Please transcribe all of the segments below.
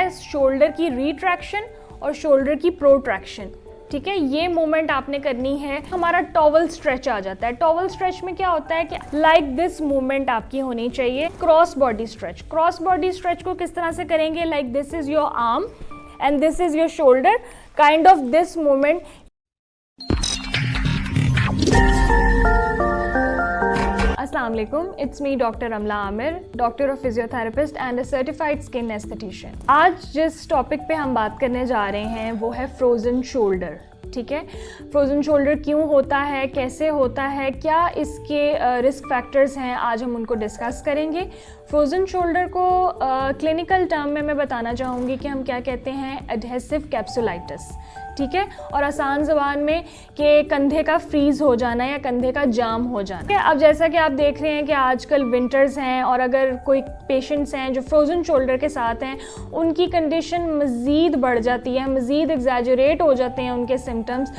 है शोल्डर की रिट्रैक्शन और शोल्डर की प्रोट्रैक्शन। ठीक है, ये मूवमेंट आपने करनी है। हमारा टॉवल स्ट्रेच आ जाता है। टॉवल स्ट्रेच में क्या होता है कि लाइक दिस मूवमेंट आपकी होनी चाहिए। Cross body stretch, cross body stretch को किस तरह से करेंगे? Like this is your arm and this is your shoulder, kind of this movement. अस्सलाम वालेकुम, इट्स मी डॉक्टर अमला Aamir, doctor of physiotherapist and a certified skin esthetician. आज जिस टॉपिक पे हम बात करने जा रहे हैं वो है फ्रोज़न शोल्डर। ठीक है, फ्रोज़न शोल्डर क्यों होता है, कैसे होता है, क्या इसके रिस्क फैक्टर्स हैं, आज हम उनको डिस्कस करेंगे। फ्रोज़न शोल्डर को क्लिनिकल टर्म में मैं बताना चाहूँगी कि हम क्या कहते हैं, एडहेसिव कैप्सुलाइटिस। ठीक है, और आसान ज़बान में कि कंधे का फ्रीज़ हो जाना या कंधे का जाम हो जाना। ठीक है, अब जैसा कि आप देख रहे हैं कि आजकल विंटर्स हैं और अगर कोई पेशेंट्स हैं जो फ्रोज़न शोल्डर के साथ हैं, उनकी कंडीशन मज़ीद बढ़ जाती है, मज़ीद एग्जैजरेट हो जाते हैं उनके सिम्टम्स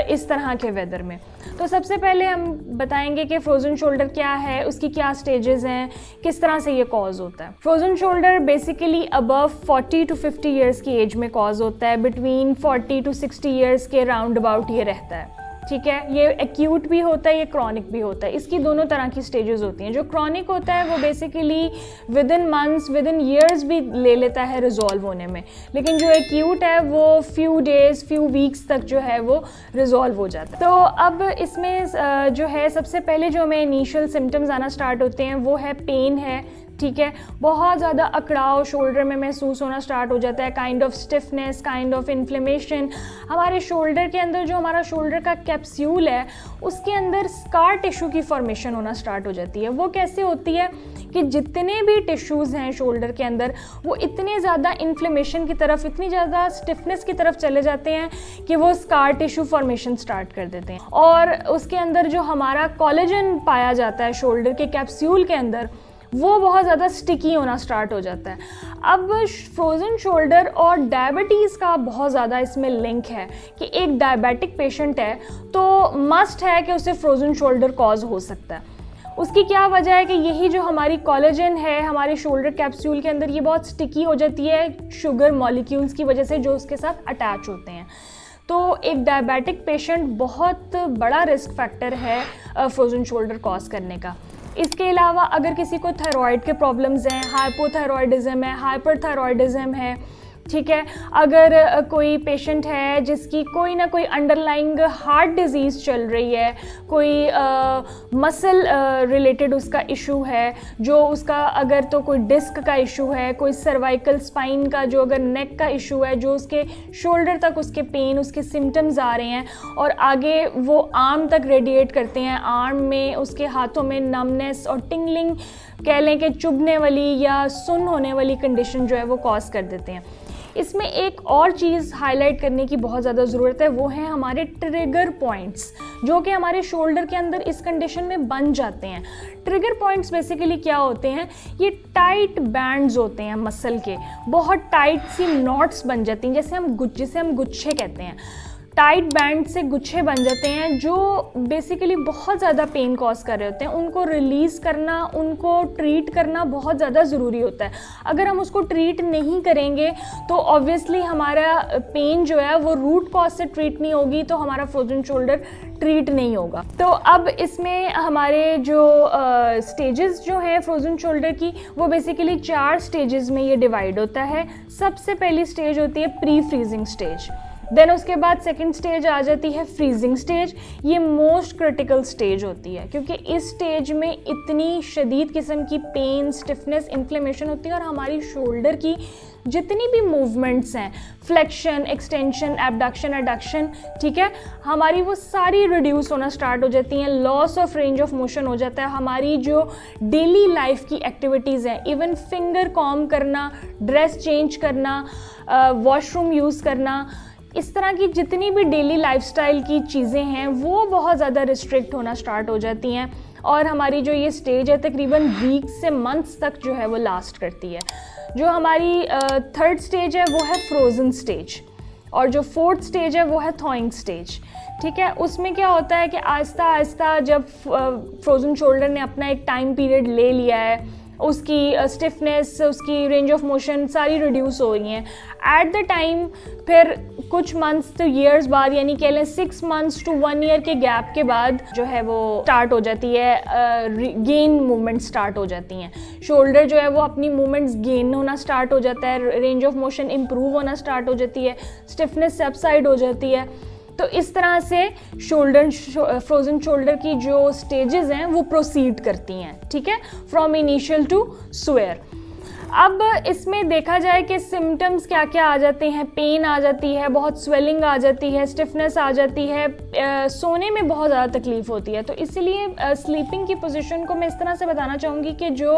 इस तरह के वेदर में। तो सबसे पहले हम बताएंगे कि फ्रोज़न शोल्डर क्या है, उसकी क्या स्टेजेस हैं, किस तरह से ये कॉज होता है। Frozen shoulder basically above 40 to 50 years की एज में कॉज होता है, बिटवीन 40 to 60 ईयर्स के राउंड अबाउट ये रहता है। ठीक है, ये एक्यूट भी होता है, ये क्रॉनिक भी होता है। इसकी दोनों तरह की स्टेजेस होती हैं। जो क्रॉनिक होता है वो basically with in months, with in years भी ले लेता है रिजॉल्व होने में, लेकिन जो एक्यूट है वो फ्यू डेज, फ्यू वीक्स तक जो है वो रिजॉल्व हो जाता है। तो अब इसमें जो है सबसे पहले जो हमें इनिशियल सिम्टम्स आना स्टार्ट होते हैं वो है पेन है। ठीक है, बहुत ज़्यादा अकड़ाव शोल्डर में महसूस होना स्टार्ट हो जाता है, kind of stiffness, kind of inflammation. हमारे शोल्डर के अंदर जो हमारा शोल्डर का कैप्सूल है उसके अंदर स्कार टिश्यू की फॉर्मेशन होना स्टार्ट हो जाती है। वो कैसे होती है कि जितने भी टिश्यूज़ हैं शोल्डर के अंदर वो इतने ज़्यादा इन्फ्लेमेशन की तरफ, इतनी ज़्यादा स्टिफनेस की तरफ चले जाते हैं कि वो स्कार टिश्यू फॉर्मेशन स्टार्ट कर देते हैं। और उसके अंदर जो हमारा कोलेजन पाया जाता है शोल्डर के कैप्सूल के अंदर, वो बहुत ज़्यादा स्टिकी होना स्टार्ट हो जाता है। अब फ्रोज़न शोल्डर और डायबिटीज़ का बहुत ज़्यादा इसमें लिंक है कि एक डायबिटिक पेशेंट है तो मस्ट है कि उसे फ्रोज़न शोल्डर कॉज हो सकता है। उसकी क्या वजह है कि यही जो हमारी कोलेजन है हमारे शोल्डर कैप्सूल के अंदर, ये बहुत स्टिकी हो जाती है शुगर मॉलिक्यूल्स की वजह से जो उसके साथ अटैच होते हैं। तो एक डायबिटिक पेशेंट बहुत बड़ा रिस्क फैक्टर है फ्रोज़न शोल्डर कॉज करने का। इसके अलावा अगर किसी को थायराइड के प्रॉब्लम्स हैं, हाइपोथायरॉयडिज्म है, हाइपरथायरॉयडिज्म है, ठीक है, अगर कोई पेशेंट है जिसकी कोई ना कोई अंडरलाइंग हार्ट डिजीज़ चल रही है, कोई मसल रिलेटेड उसका इशू है, जो उसका अगर तो कोई डिस्क का इशू है, कोई सर्वाइकल स्पाइन का जो अगर नेक का इशू है, जो उसके शोल्डर तक उसके पेन, उसके सिम्टम्स आ रहे हैं और आगे वो आर्म तक रेडिएट करते हैं, आर्म में उसके हाथों में नमनेस और टिंगलिंग कह लें कि चुभने वाली या सुन्न होने वाली कंडीशन जो है वो कॉज कर देते हैं। इसमें एक और चीज़ हाईलाइट करने की बहुत ज़्यादा ज़रूरत है, वो है हमारे ट्रिगर पॉइंट्स जो कि हमारे शोल्डर के अंदर इस कंडीशन में बन जाते हैं। ट्रिगर पॉइंट्स बेसिकली क्या होते हैं, ये टाइट बैंड्स होते हैं मसल के, बहुत टाइट सी नॉट्स बन जाती हैं, जिसे हम गुच्छे कहते हैं। टाइट बैंड से गुच्छे बन जाते हैं जो बेसिकली बहुत ज़्यादा पेन कॉज कर रहे होते हैं। उनको रिलीज़ करना, उनको ट्रीट करना बहुत ज़्यादा ज़रूरी होता है। अगर हम उसको ट्रीट नहीं करेंगे तो ऑब्वियसली हमारा पेन जो है वो रूट कॉज से ट्रीट नहीं होगी, तो हमारा फ्रोज़न शोल्डर ट्रीट नहीं होगा। तो अब इसमें हमारे जो स्टेजेस जो हैं फ्रोज़न शोल्डर की, वो बेसिकली 4 स्टेजेस में ये डिवाइड होता है। सबसे पहली स्टेज होती है प्री फ्रीजिंग स्टेज, देन उसके बाद सेकंड स्टेज आ जाती है फ्रीजिंग स्टेज। ये मोस्ट क्रिटिकल स्टेज होती है क्योंकि इस स्टेज में इतनी शदीद किस्म की पेन, स्टिफनेस, इन्फ्लेमेशन होती है और हमारी शोल्डर की जितनी भी मूवमेंट्स हैं, फ्लेक्शन, एक्सटेंशन, एबडक्शन, एडक्शन, ठीक है, हमारी वो सारी रिड्यूस होना स्टार्ट हो जाती हैं। Loss of range of motion हो जाता है। हमारी जो डेली लाइफ की एक्टिविटीज़ हैं, इवन फिंगर कॉम करना, ड्रेस चेंज करना, वॉशरूम यूज़ करना, इस तरह की जितनी भी डेली लाइफस्टाइल की चीज़ें हैं वो बहुत ज़्यादा रिस्ट्रिक्ट होना स्टार्ट हो जाती हैं और हमारी जो ये स्टेज है तकरीबन वीक्स से मंथ्स तक जो है वो लास्ट करती है। जो हमारी थर्ड स्टेज है वो है फ्रोज़न स्टेज और जो फोर्थ स्टेज है वो है थॉइंग स्टेज। ठीक है, उसमें क्या होता है कि आहिस्ता आहिस्ता जब फ्रोज़न शोल्डर ने अपना एक टाइम पीरियड ले लिया है, उसकी स्टिफनेस, उसकी रेंज ऑफ मोशन सारी रिड्यूस हो रही हैं एट द टाइम। फिर कुछ मंथ्स तो ईयर्स बाद, यानी कह लें 6 months to 1 year के गैप के बाद जो है वो स्टार्ट हो जाती है, गेन मूवमेंट स्टार्ट हो जाती हैं। शोल्डर जो है वो अपनी मूवमेंट्स गेन होना स्टार्ट हो जाता है, रेंज ऑफ मोशन इम्प्रूव होना स्टार्ट हो जाती है, स्टिफनेस सबसाइड हो जाती है। तो इस तरह से फ्रोजन शोल्डर की जो स्टेजेस हैं वो प्रोसीड करती हैं, ठीक है, फ्रॉम इनिशियल टू स्वेयर। अब इसमें देखा जाए कि सिम्टम्स क्या क्या आ जाते हैं। पेन आ जाती है, बहुत स्वेलिंग आ जाती है, स्टिफनेस आ जाती है, सोने में बहुत ज़्यादा तकलीफ़ होती है। तो इसीलिए स्लीपिंग की पोजीशन को मैं इस तरह से बताना चाहूँगी कि जो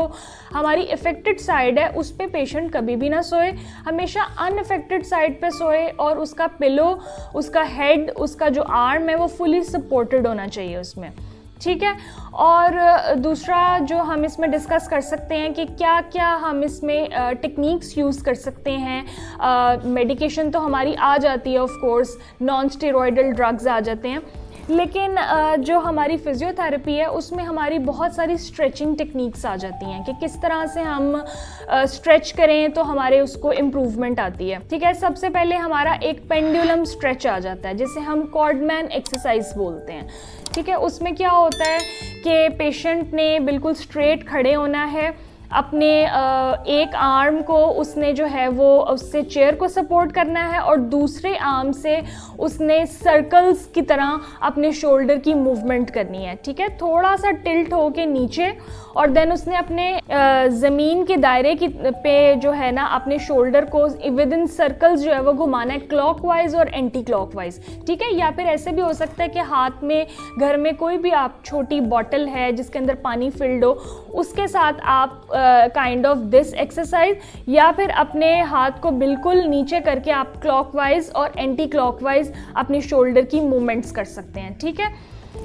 हमारी इफ़ेक्टेड साइड है उस पर पेशेंट कभी भी ना सोए, हमेशा अनइफेक्टेड साइड पे सोए, और उसका पिलो, उसका हेड, उसका जो आर्म है वो फुली सपोर्टेड होना चाहिए उसमें, ठीक है। और दूसरा जो हम इसमें डिस्कस कर सकते हैं कि क्या क्या हम इसमें टेक्निक्स यूज़ कर सकते हैं। मेडिकेशन तो हमारी आ जाती है, of course non steroidal drugs आ जाते हैं, लेकिन जो हमारी फिजियोथेरेपी है उसमें हमारी बहुत सारी स्ट्रेचिंग टेक्निक्स आ जाती हैं कि किस तरह से हम स्ट्रेच करें तो हमारे उसको इम्प्रूवमेंट आती है, ठीक है। सबसे पहले हमारा एक पेंडुलम स्ट्रेच आ जाता है जिसे हम कॉर्डमैन एक्सरसाइज बोलते हैं, ठीक है। उसमें क्या होता है कि पेशेंट ने बिल्कुल स्ट्रेट खड़े होना है, अपने एक आर्म को उसने जो है वो उससे चेयर को सपोर्ट करना है और दूसरे आर्म से उसने सर्कल्स की तरह अपने शोल्डर की मूवमेंट करनी है, ठीक है। थोड़ा सा टिल्ट हो के नीचे, और देन उसने अपने ज़मीन के दायरे की पे जो है ना अपने शोल्डर को विद इन सर्कल्स जो है वो घुमाना है, क्लॉकवाइज और एंटी क्लॉकवाइज, ठीक है। या फिर ऐसे भी हो सकता है कि हाथ में, घर में कोई भी आप छोटी बॉटल है जिसके अंदर पानी फिल्ड हो, उसके साथ आप काइंड ऑफ दिस एक्सरसाइज, या फिर अपने हाथ को बिल्कुल नीचे करके आप क्लॉकवाइज और एंटी क्लॉकवाइज अपनी शोल्डर की मूवमेंट्स कर सकते हैं, ठीक है।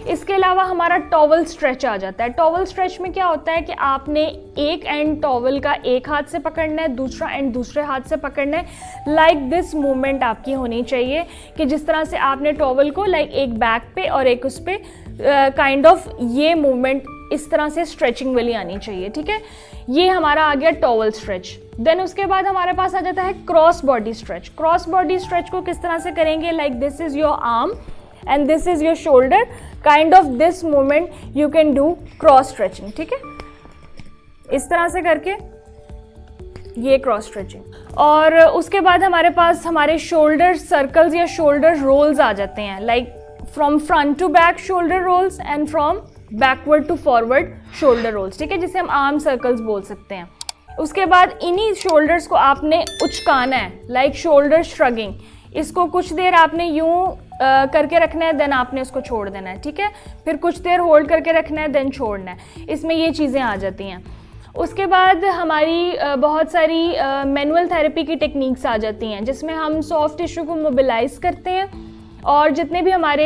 इसके अलावा हमारा टॉवल स्ट्रेच आ जाता है। टॉवल स्ट्रेच में क्या होता है कि आपने एक एंड टॉवल का एक हाथ से पकड़ना है, दूसरा एंड दूसरे हाथ से पकड़ना है। लाइक दिस मूवमेंट आपकी होनी चाहिए कि जिस तरह से आपने टॉवल को लाइक एक बैक पे और एक उस पे काइंड ऑफ ये मूवमेंट इस तरह से स्ट्रेचिंग वाली आनी चाहिए, ठीक है। ये हमारा आ गया टॉवल स्ट्रेच। देन उसके बाद हमारे पास आ जाता है cross body stretch. Cross body stretch को किस तरह से करेंगे, like this is your arm and this is your shoulder, kind of this movement you can do cross stretching, ठीक है। इस तरह से करके ये क्रॉस स्ट्रेचिंग। और उसके बाद हमारे पास हमारे शोल्डर सर्कल्स या शोल्डर रोल्स आ जाते हैं, like from front to back shoulder rolls and from backward to forward shoulder rolls, ठीक है, जिसे हम आर्म सर्कल्स बोल सकते हैं। उसके बाद इन्हीं शोल्डर्स को आपने उचकाना है, लाइक शोल्डर श्रगिंग। इसको कुछ देर आपने यूं करके रखना है, देन आपने उसको छोड़ देना है, ठीक है। फिर कुछ देर होल्ड करके रखना है, देन छोड़ना है। इसमें ये चीज़ें आ जाती हैं। उसके बाद हमारी बहुत सारी मैनुअल थेरेपी की टेक्निक्स आ जाती हैं जिसमें हम सॉफ्ट टिश्यू को मोबिलाइज करते हैं, और जितने भी हमारे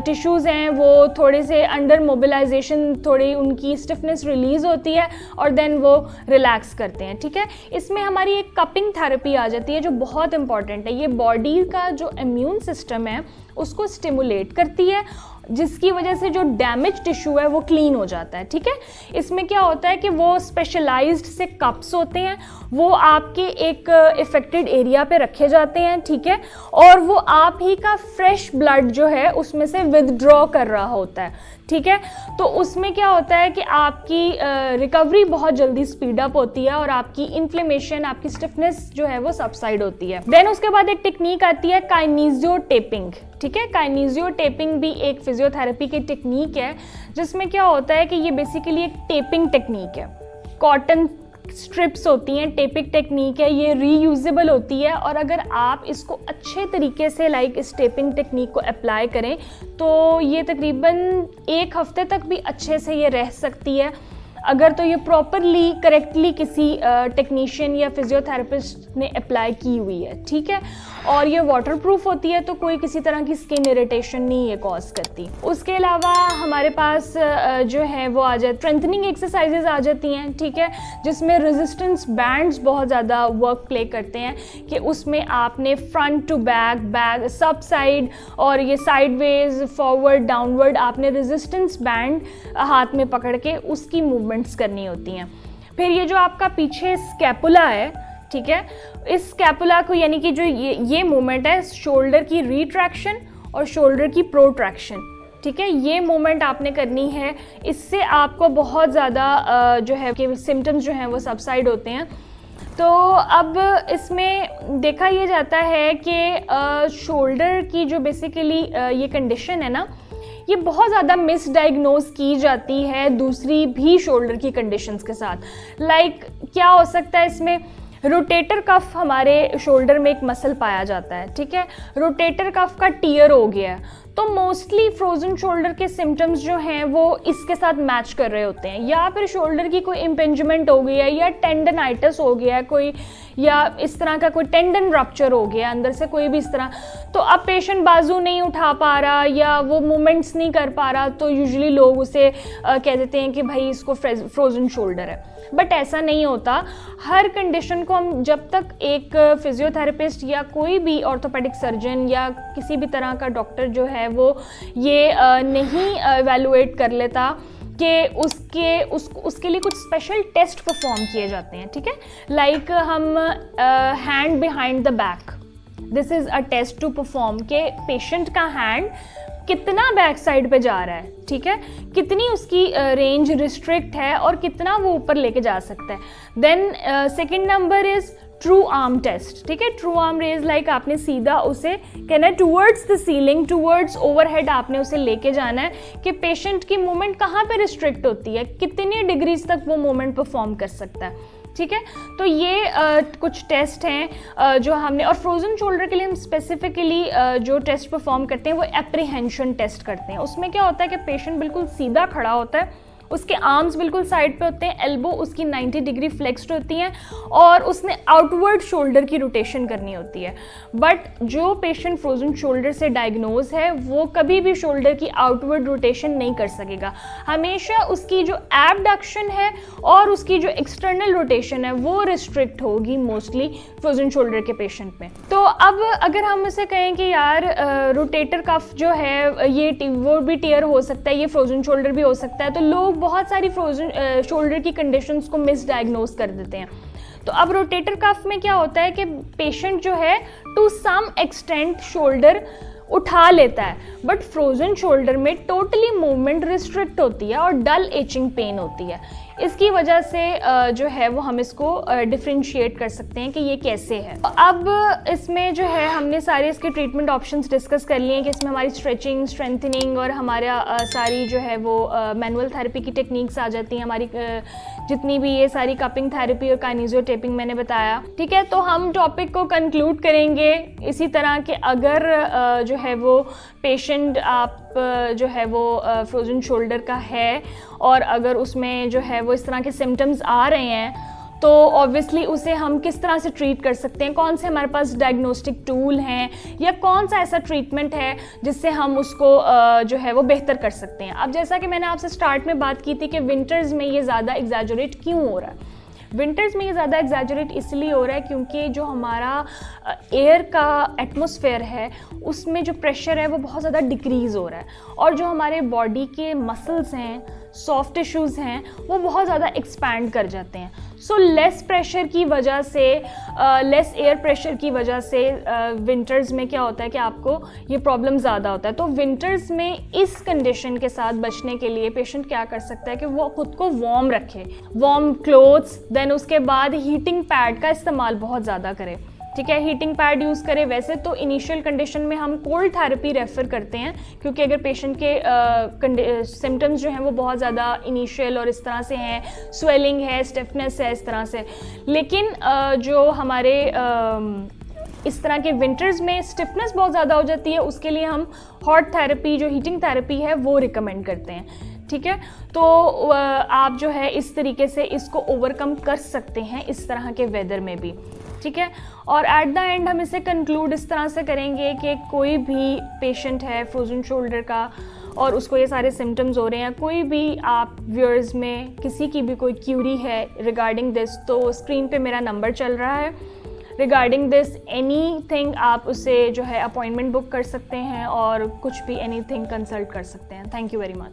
टिश्यूज़ हैं वो थोड़े से अंडर मोबिलाइजेशन, थोड़ी उनकी स्टिफनेस रिलीज़ होती है और देन वो रिलैक्स करते हैं, ठीक है। इसमें हमारी एक कपिंग थेरेपी आ जाती है जो बहुत इंपॉर्टेंट है। ये बॉडी का जो इम्यून सिस्टम है उसको स्टिमुलेट करती है, जिसकी वजह से जो डैमेज टिश्यू है वो क्लीन हो जाता है, ठीक है। इसमें क्या होता है कि वो स्पेशलाइज्ड से कप्स होते हैं, वो आपके एक इफेक्टेड एरिया पे रखे जाते हैं, ठीक है, और वो आप ही का फ्रेश ब्लड जो है उसमें से विदड्रॉ कर रहा होता है, ठीक है। तो उसमें क्या होता है कि आपकी रिकवरी बहुत जल्दी स्पीड अप होती है और आपकी इन्फ्लेमेशन, आपकी स्टिफनेस जो है वो सबसाइड होती है। देन उसके बाद एक टेक्निक आती है काइनेसियो टेपिंग, ठीक है। काइनेसियो टेपिंग भी एक फिजियोथेरेपी की टेक्निक है जिसमें क्या होता है कि ये बेसिकली एक टेपिंग टेक्निक है। कॉटन स्ट्रिप्स होती हैं, टेपिंग टेक्निक है, ये रीयूजेबल होती है, और अगर आप इसको अच्छे तरीके से लाइक इस टेपिंग टेक्निक को अप्लाई करें तो ये तकरीबन 1 हफ्ते तक भी अच्छे से ये रह सकती है, अगर तो ये प्रॉपरली करेक्टली किसी टेक्नीशियन या फिजियोथेरेपिस्ट ने अप्लाई की हुई है, ठीक है। और ये वाटरप्रूफ होती है तो कोई किसी तरह की स्किन इरिटेशन नहीं ये कॉज करती। उसके अलावा हमारे पास जो है वो आ जाए स्ट्रेंथनिंग एक्सरसाइजेज आ जाती हैं, ठीक है, जिसमें रेजिस्टेंस बैंड्स बहुत ज़्यादा वर्क प्ले करते हैं कि उसमें आपने फ्रंट टू बैक, सब साइड और ये साइडवेज, फॉरवर्ड, डाउनवर्ड, आपने रेजिस्टेंस बैंड हाथ में पकड़ के उसकी मूवमेंट्स करनी होती हैं। फिर ये जो आपका पीछे स्कैपुला है, ठीक है, इस स्कैपुला को यानी कि जो ये मूवमेंट है शोल्डर की रिट्रैक्शन और शोल्डर की प्रोट्रैक्शन, ठीक है, ये मूवमेंट आपने करनी है। इससे आपको बहुत ज़्यादा जो है कि सिम्टम्स जो हैं वो सबसाइड होते हैं। तो अब इसमें देखा ये जाता है कि शोल्डर की जो बेसिकली ये कंडीशन है ना, ये बहुत ज़्यादा मिसडाइग्नोज की जाती है दूसरी भी शोल्डर की कंडीशंस के साथ। लाइक क्या हो सकता है इसमें, रोटेटर कफ हमारे शोल्डर में एक मसल पाया जाता है, ठीक है, रोटेटर कफ का टियर हो गया है, तो मोस्टली फ्रोजन शोल्डर के सिम्टम्स जो हैं वो इसके साथ मैच कर रहे होते हैं। या फिर शोल्डर की कोई इम्पिंजमेंट हो गई है या टेंडनाइटिस हो गया है कोई, या इस तरह का कोई टेंडन रप्चर हो गया अंदर से कोई भी इस तरह, तो अब पेशेंट बाजू नहीं उठा पा रहा या वो मूवमेंट्स नहीं कर पा रहा, तो यूजुअली लोग उसे कह देते हैं कि भाई इसको फ्रोजन शोल्डर है। बट ऐसा नहीं होता। हर कंडीशन को हम जब तक एक फिजियोथेरेपिस्ट या कोई भी ऑर्थोपेडिक सर्जन या किसी भी तरह का डॉक्टर जो है वो ये नहीं एवेलुएट कर लेता कि उसके लिए कुछ स्पेशल टेस्ट परफॉर्म किए जाते हैं, ठीक है। लाइक हम hand behind the back, this is a test to perform के पेशेंट का हैंड कितना बैक साइड पे जा रहा है, ठीक है, कितनी उसकी रेंज रिस्ट्रिक्ट है और कितना वो ऊपर लेके जा सकता है। Then second number is true arm test, ठीक है। ट्रू आर्म रेज लाइक आपने सीधा उसे कहना है towards the ceiling, towards overhead आपने उसे लेके जाना है कि पेशेंट की मूवमेंट कहाँ पे रिस्ट्रिक्ट होती है, कितनी डिग्रीज तक वो मूवमेंट परफॉर्म कर सकता है, ठीक है। तो ये कुछ टेस्ट हैं जो हमने, और फ्रोजन शोल्डर के लिए हम स्पेसिफिकली जो टेस्ट परफॉर्म करते हैं वो एप्रीहेंशन टेस्ट करते हैं। उसमें क्या होता है कि पेशेंट बिल्कुल सीधा खड़ा होता है, उसके आर्म्स बिल्कुल साइड पे होते हैं, एल्बो उसकी 90 डिग्री फ्लेक्स्ड होती हैं और उसने आउटवर्ड शोल्डर की रोटेशन करनी होती है। बट जो पेशेंट फ्रोजन शोल्डर से डायग्नोज है वो कभी भी शोल्डर की आउटवर्ड रोटेशन नहीं कर सकेगा। हमेशा उसकी जो एबडक्शन है और उसकी जो एक्सटर्नल रोटेशन है वो रिस्ट्रिक्ट होगी मोस्टली फ्रोजन शोल्डर के पेशेंट में। तो अब अगर हम उसे कहें कि यार रोटेटर कफ जो है ये वो भी टियर हो सकता है, ये फ्रोजन शोल्डर भी हो सकता है, तो लोग बहुत सारी फ्रोजन शोल्डर की कंडीशंस को मिसडायग्नोज कर देते हैं। तो अब रोटेटर कफ में क्या होता है कि पेशेंट जो है टू सम एक्सटेंट शोल्डर उठा लेता है, बट फ्रोजन शोल्डर में टोटली मूवमेंट रिस्ट्रिक्ट होती है और डल एचिंग पेन होती है। इसकी वजह से जो है वो हम इसको डिफ्रेंशिएट कर सकते हैं कि ये कैसे है। अब इसमें जो है हमने सारे इसके ट्रीटमेंट ऑप्शंस डिस्कस कर लिए हैं कि इसमें हमारी स्ट्रेचिंग, स्ट्रेंथनिंग और हमारा सारी जो है वो मैनुअल थेरेपी की टेक्निक्स आ जाती हैं, हमारी जितनी भी ये सारी कपिंग थेरेपी और काइनेसियो टेपिंग मैंने बताया, ठीक है। तो हम टॉपिक को कंक्लूड करेंगे इसी तरह कि अगर जो है वो पेशेंट आप जो है वो फ्रोजन शोल्डर का है और अगर उसमें जो है वो इस तरह के सिम्टम्स आ रहे हैं तो ऑब्वियसली उसे हम किस तरह से ट्रीट कर सकते हैं, कौन से हमारे पास डायग्नोस्टिक टूल हैं या कौन सा ऐसा ट्रीटमेंट है जिससे हम उसको जो है वो बेहतर कर सकते हैं। अब जैसा कि मैंने आपसे स्टार्ट में बात की थी कि विंटर्स में ये ज़्यादा एग्जैजरेट क्यों हो रहा है। विंटर्स में ये ज़्यादा एग्जैजरेट इसलिए हो रहा है क्योंकि जो हमारा एयर का एटमॉस्फेयर है उसमें जो प्रेशर है वो बहुत ज़्यादा डिक्रीज़ हो रहा है और जो हमारे बॉडी के मसल्स हैं, सॉफ्ट टिश्यूज़ हैं, वो बहुत ज़्यादा एक्सपैंड कर जाते हैं। सो लेस प्रेशर की वजह से, लेस एयर प्रेशर की वजह से विंटर्स में क्या होता है कि आपको ये प्रॉब्लम ज़्यादा होता है। तो विंटर्स में इस कंडीशन के साथ बचने के लिए पेशेंट क्या कर सकता है कि वो खुद को वार्म रखे, वार्म क्लोथ्स, देन उसके बाद हीटिंग पैड का इस्तेमाल बहुत ज़्यादा करे, ठीक है, हीटिंग पैड यूज़ करें। वैसे तो इनिशियल कंडीशन में हम कोल्ड थेरेपी रेफ़र करते हैं क्योंकि अगर पेशेंट के सिम्टम्स जो हैं वो बहुत ज़्यादा इनिशियल और इस तरह से हैं, स्वेलिंग है, स्टिफनेस है, इस तरह से। लेकिन जो हमारे इस तरह के विंटर्स में स्टिफनेस बहुत ज़्यादा हो जाती है, उसके लिए हम हॉट थेरेपी, जो हीटिंग थेरेपी है वो रिकमेंड करते हैं, ठीक है। तो आप जो है इस तरीके से इसको ओवरकम कर सकते हैं इस तरह के वेदर में भी, ठीक है। और एट द एंड हम इसे कंक्लूड इस तरह से करेंगे कि कोई भी पेशेंट है फ्रोजन शोल्डर का और उसको ये सारे सिम्टम्स हो रहे हैं, कोई भी आप व्यूअर्स में किसी की भी कोई क्यूरी है रिगार्डिंग दिस, तो स्क्रीन पे मेरा नंबर चल रहा है। रिगार्डिंग दिस एनीथिंग आप उसे जो है अपॉइंटमेंट बुक कर सकते हैं और कुछ भी एनीथिंग कंसल्ट कर सकते हैं। Thank you very much.